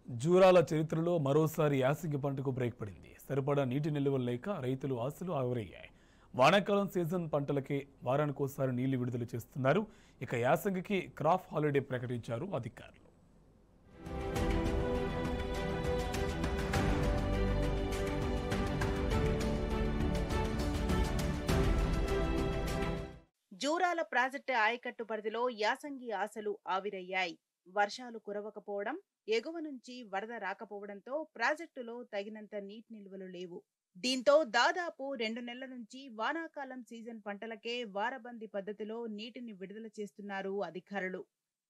జూరాల చరిత్రలో మరోసారి యాసంగి పంటకు బ్రేక్ పడింది. సరిపడా నీటి నిల్వలు లేక రైతులు ఆశలు ఆవిరయ్యాయి. వానాకాలం సీజన్ పంటలకే వారానికోసారి నీళ్లు విడుదల చేస్తున్నారు. ఇక యాసంగికి క్రాప్ హాలిడే ప్రకటించారు అధికారులు. జూరాల ప్రాజెక్టు ఆయకట్టు పరిధిలో యాసంగి ఆశలు ఆవిరయ్యాయి. వర్షాలు కురవకపోవడం, ఎగువ నుంచి వరద రాకపోవడంతో ప్రాజెక్టులో తగినంత నీటి నిల్వలు లేవు. దీంతో దాదాపు 2 నెలల నుంచి వానాకాలం సీజన్ పంటలకే వారబందీ పద్ధతిలో నీటిని విడుదల చేస్తున్నారు అధికారులు.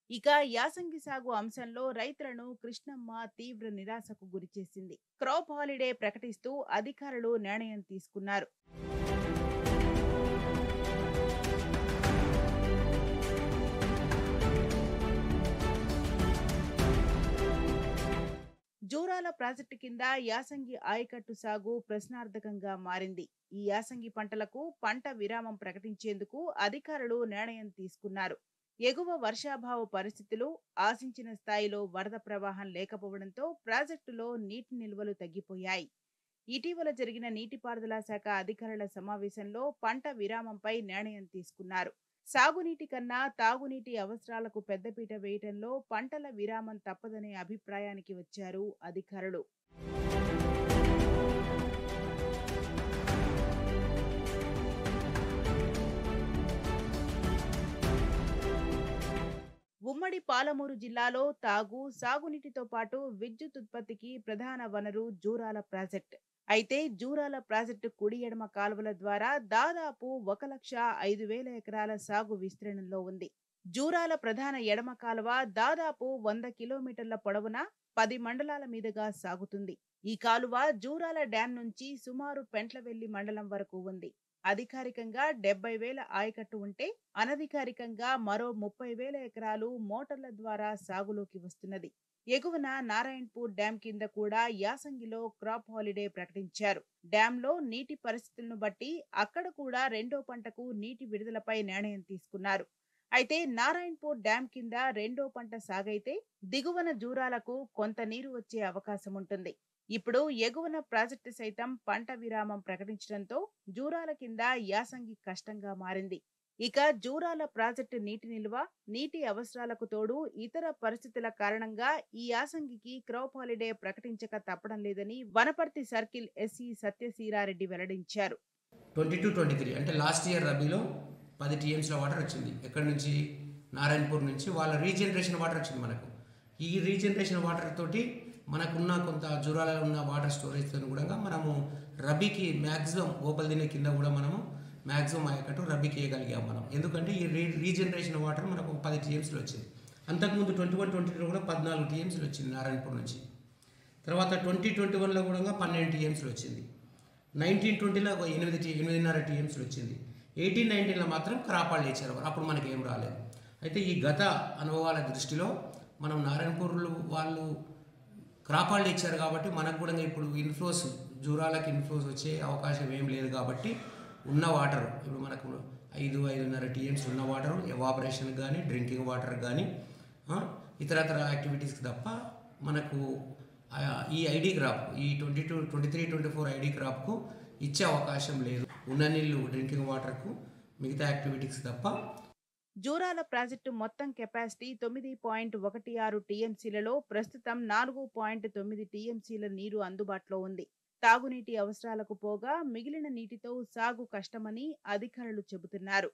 ఇక యాసంగి సాగు అంశంలో రైతులను కృష్ణమ్మ తీవ్ర నిరాశకు గురిచేసింది. క్రాప్ హాలిడే ప్రకటిస్తూ అధికారులు నిర్ణయం తీసుకున్నారు. జూరాల ప్రాజెక్టు కింద యాసంగి ఆయకట్టు సాగు ప్రశ్నార్థకంగా మారింది. ఈ యాసంగి పంటలకు పంట విరామం ప్రకటించేందుకు అధికారులు నిర్ణయం తీసుకున్నారు. ఎగువ వర్షాభావ పరిస్థితులు, ఆశించిన స్థాయిలో వరద ప్రవాహం లేకపోవడంతో ప్రాజెక్టులో నీటి నిల్వలు తగ్గిపోయాయి. ఇటీవల జరిగిన నీటిపారుదల శాఖ అధికారుల సమావేశంలో పంట విరామంపై నిర్ణయం తీసుకున్నారు. సాగునీటి కన్నా తాగునీటి అవసరాలకు పెద్దపీట వేయటంలో పంటల విరామం తప్పదనే అభిప్రాయానికి వచ్చారు అధికారులు. ఉమ్మడి పాలమూరు జిల్లాలో సాగునీటితో పాటు విద్యుత్ ఉత్పత్తికి ప్రధాన వనరు జూరాల ప్రాజెక్ట్. అయితే జూరాల ప్రాజెక్టు కుడి ఎడమ కాలువల ద్వారా దాదాపు 1,05,000 ఎకరాల సాగు విస్తీర్ణంలో ఉంది. జూరాల ప్రధాన ఎడమ కాలువ దాదాపు 100 కిలోమీటర్ల పొడవున 10 మండలాల మీదుగా సాగుతుంది. ఈ కాలువ జూరాల డ్యాం నుంచి సుమారు పెంట్లవెల్లి మండలం వరకు ఉంది. అధికారికంగా 70,000 ఆయకట్టు ఉంటే అనధికారికంగా మరో 30,000 ఎకరాలు మోటార్ల ద్వారా సాగులోకి వస్తున్నది. ఎగువన నారాయణపూర్ డ్యాం కింద కూడా యాసంగిలో క్రాప్ హాలిడే ప్రకటించారు. డ్యాంలో నీటి పరిస్థితులను బట్టి అక్కడ కూడా రెండో పంటకు నీటి విడుదలపై నిర్ణయం తీసుకున్నారు. అయితే నారాయణపూర్ డ్యాం కింద రెండో పంట సాగైతే దిగువన జూరాలకు కొంత నీరు వచ్చే అవకాశం ఉంటుంది. ఇప్పుడు ఎగువన ప్రాజెక్టు సైతం పంట విరామం ప్రకటించడంతో జూరాల కింద యాసంగి కష్టంగా మారింది. ఇక జూరాల ప్రాజెక్టు నీటి నిల్వ, నీటి అవసరాలకు తోడు ఇతర పరిస్థితుల కారణంగా ఈ యాసంగికి క్రాప్ హాలిడే ప్రకటించక తప్పడం లేదని వనపర్తి సర్కిల్ ఎస్సీ సత్యసీరారెడ్డి వెల్లడించారు. 22-23 అంటే లాస్ట్ ఇయర్ రబీలో 10 టీఎంసీల వాటర్ వచ్చింది. ఎక్కడి నుంచి? నారాయణపూర్ నుంచి వాళ్ళ రీజనరేషన్ వాటర్ వచ్చింది మనకు. ఈ రీజనరేషన్ వాటర్ తోటి మనకున్న కొంత జూరాలలో ఉన్న వాటర్ స్టోరేజ్తో కూడా మనము రబీకి మ్యాక్సిమం గోపల్దినే కింద కూడా మనము మ్యాక్సిమం ఆయకట్టు రబీకి వేయగలిగాం మనం. ఎందుకంటే ఈ రీజనరేషన్ వాటర్ మనకు 10 టీఎంసీలు వచ్చింది. అంతకుముందు 21-22 కూడా 14 టీఎంసీలు వచ్చింది నారాయణపూర్ నుంచి. తర్వాత 2021లో కూడా 12 టీఎంసీలు వచ్చింది. 19-20లో 8.5 టీఎంసీలు వచ్చింది. 18-19లో మాత్రం క్రాప్ హాలిడే ఇచ్చారు. అప్పుడు మనకి ఏం రాలేదు. అయితే ఈ గత అనుభవాల దృష్టిలో మనం నారాయణపూర్లు వాళ్ళు క్రాప్ హాలిడే ఇచ్చారు కాబట్టి మనకు కూడా ఇప్పుడు ఇన్ఫ్లోస్ జూరాలకు ఇన్ఫ్లోస్ వచ్చే అవకాశం ఏం లేదు. కాబట్టి ఉన్న వాటర్ ఇప్పుడు మనకు 5-5.5 టీఎంసీ ఉన్న వాటర్ ఎవాపరేషన్ కానీ డ్రింకింగ్ వాటర్ కానీ ఇతరతర యాక్టివిటీస్కి తప్ప మనకు ఈ ఐడి క్రాప్ ఈ 23-24 ఐడి క్రాప్కు ఇచ్చే అవకాశం లేదు. ఉన్న నీళ్ళు డ్రింకింగ్ వాటర్కు మిగతా యాక్టివిటీస్కి తప్ప. జూరాల ప్రాజెక్టు మొత్తం కెపాసిటీ 9.16 టీఎంసీలలో ప్రస్తుతం 4.9 టీఎంసీల నీరు అందుబాటులో ఉంది. తాగునీటి అవసరాలకు పోగా మిగిలిన నీటితో సాగు కష్టమని అధికారులు చెబుతున్నారు.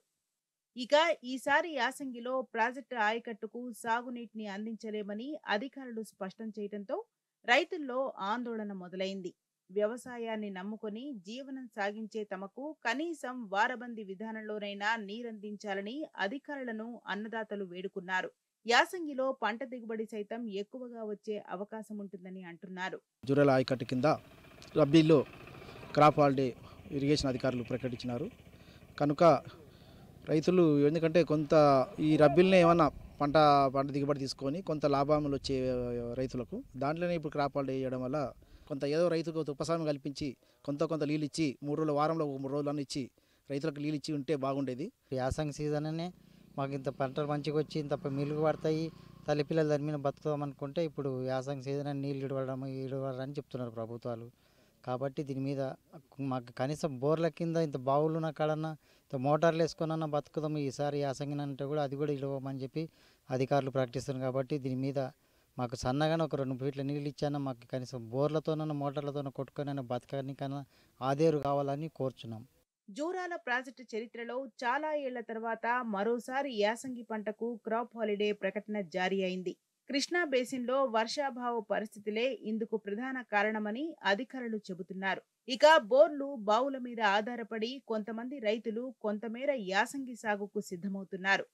ఇక ఈసారి యాసంగిలో ప్రాజెక్టు ఆయకట్టుకు సాగునీటిని అందించలేమని అధికారులు స్పష్టం చేయడంతో రైతుల్లో ఆందోళన మొదలైంది. వ్యవసాయాన్ని నమ్ముకొని జీవనం సాగించే తమకు కనీసం వారబందీ విధానంలోనైనా నీరందించాలని అధికారులను అన్నదాతలు వేడుకున్నారు. యాసంగిలో పంట దిగుబడి సైతం ఎక్కువగా వచ్చే అవకాశం ఉంటుందని అంటున్నారు. జూరాల ఆయకట్టు కింద రబీలో క్రాప్ హాలిడే ఇరిగేషన్ అధికారులు ప్రకటించినారు కనుక రైతులు ఎందుకంటే కొంత ఈ రబీల్ని ఏమన్నా పంట దిగుబడి తీసుకొని కొంత లాభాలు వచ్చే రైతులకు దాంట్లోనే ఇప్పుడు క్రాప్ హాలిడే చేయడం వల్ల కొంత ఏదో రైతుకు ఉపశమనం కల్పించి కొంత నీళ్ళు ఇచ్చి 3 రోజుల వారంలో 3 రోజులన్నీ ఇచ్చి రైతులకు నీళ్ళు ఇచ్చి ఉంటే బాగుండేది. యాసంగి సీజన్ అనే మాకు ఇంత పంటలు మంచిగా వచ్చి ఇంత మిలుగు పడతాయి, తల్లి పిల్లలు దాని మీద బతుకుదాం అనుకుంటే ఇప్పుడు యాసంగి సీజన్ అని నీళ్ళు ఇడవడని చెప్తున్నారు ప్రభుత్వాలు. కాబట్టి దీని మీద మాకు కనీసం బోర్ల కింద ఇంత బావులు ఉన్న కాడన్నా ఇంత మోటార్లు వేసుకొనన్నా బతుకుదాం ఈసారి యాసంగిని అంటే కూడా అది కూడా ఇడవమని చెప్పి అధికారులు ప్రకటిస్తున్నారు. కాబట్టి దీని మీద మాకు సన్నగానే ఒక 2 ఫీట్ల నీళ్ళు ఇచ్చాన మాకు కనీసం బోర్లతోనన్నా మోటార్లతోనో కొట్టుకొనైనా బతకనికన్నా ఆదేరు కావాలని కోరుచున్నాం. జూరాల ప్రాజెక్టు చరిత్రలో చాలా ఏళ్ల తర్వాత మరోసారి యాసంగి పంటకు క్రాప్ హాలిడే ప్రకటన జారీ అయింది. కృష్ణా బేసిన్లో వర్షాభావ పరిస్థితులే ఇందుకు ప్రధాన కారణమని అధికారులు చెబుతున్నారు. ఇక బోర్లు, బావుల మీద ఆధారపడి కొంతమంది రైతులు కొంతమేర యాసంగి సాగుకు సిద్ధమవుతున్నారు.